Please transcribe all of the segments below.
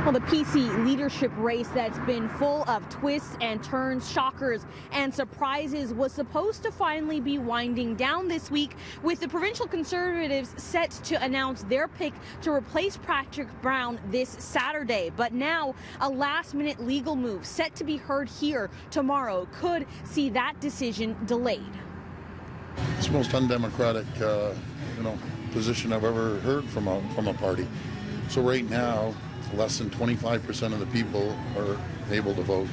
Well, the PC leadership race that's been full of twists and turns, shockers and surprises was supposed to finally be winding down this week, with the provincial Conservatives set to announce their pick to replace Patrick Brown this Saturday. But now a last-minute legal move set to be heard here tomorrow could see that decision delayed. It's the most undemocratic, position I've ever heard from a party. So right now, less than 25% of the people are able to vote.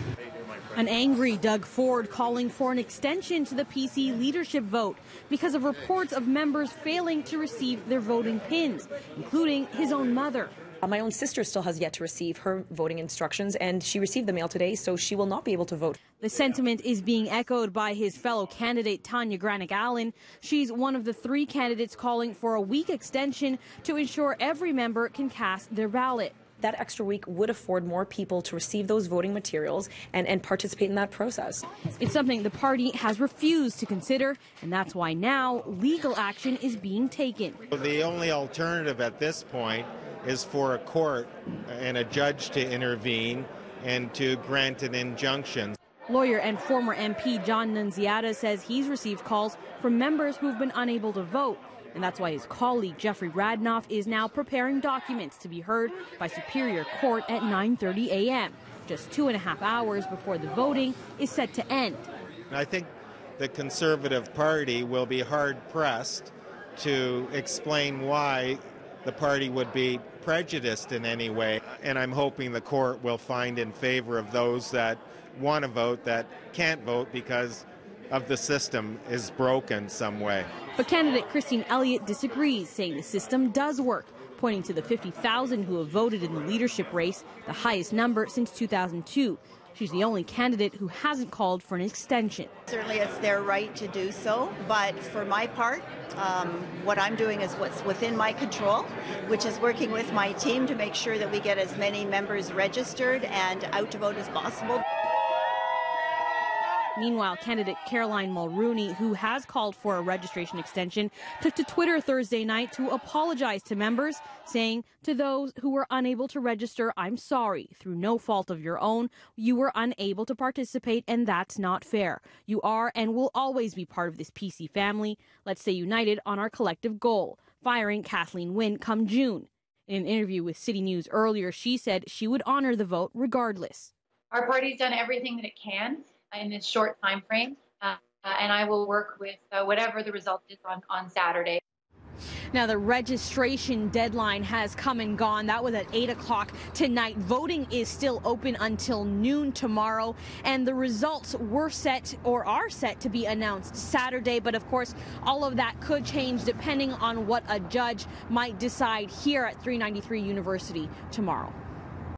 An angry Doug Ford calling for an extension to the PC leadership vote because of reports of members failing to receive their voting pins, including his own mother. My own sister still has yet to receive her voting instructions, and she received the mail today, so she will not be able to vote. The sentiment is being echoed by his fellow candidate, Tanya Granick-Allen. She's one of the three candidates calling for a week extension to ensure every member can cast their ballot. That extra week would afford more people to receive those voting materials and participate in that process. It's something the party has refused to consider, and that's why now legal action is being taken. The only alternative at this point is for a court and a judge to intervene and to grant an injunction. Lawyer and former MP John Nunziata says he's received calls from members who've been unable to vote. And that's why his colleague Jeffrey Radnoff is now preparing documents to be heard by Superior Court at 9:30 a.m., just 2.5 hours before the voting is set to end. I think the Conservative Party will be hard-pressed to explain why the party would be prejudiced in any way. And I'm hoping the court will find in favor of those that want to vote that can't vote because of the system is broken some way. But candidate Christine Elliott disagrees, saying the system does work, pointing to the 50,000 who have voted in the leadership race, the highest number since 2002. She's the only candidate who hasn't called for an extension. Certainly it's their right to do so, but for my part, what I'm doing is what's within my control, which is working with my team to make sure that we get as many members registered and out to vote as possible. Meanwhile, candidate Caroline Mulrooney, who has called for a registration extension, took to Twitter Thursday night to apologize to members, saying, "To those who were unable to register, I'm sorry. Through no fault of your own, you were unable to participate, and that's not fair. You are and will always be part of this PC family. Let's stay united on our collective goal, firing Kathleen Wynne come June." In an interview with City News earlier, she said she would honor the vote regardless. Our party's done everything that it can in this short time frame, and I will work with whatever the result is on Saturday. Now, the registration deadline has come and gone. That was at 8 o'clock tonight. Voting is still open until noon tomorrow, and the results were set or are set to be announced Saturday. But of course, all of that could change depending on what a judge might decide here at 393 University tomorrow.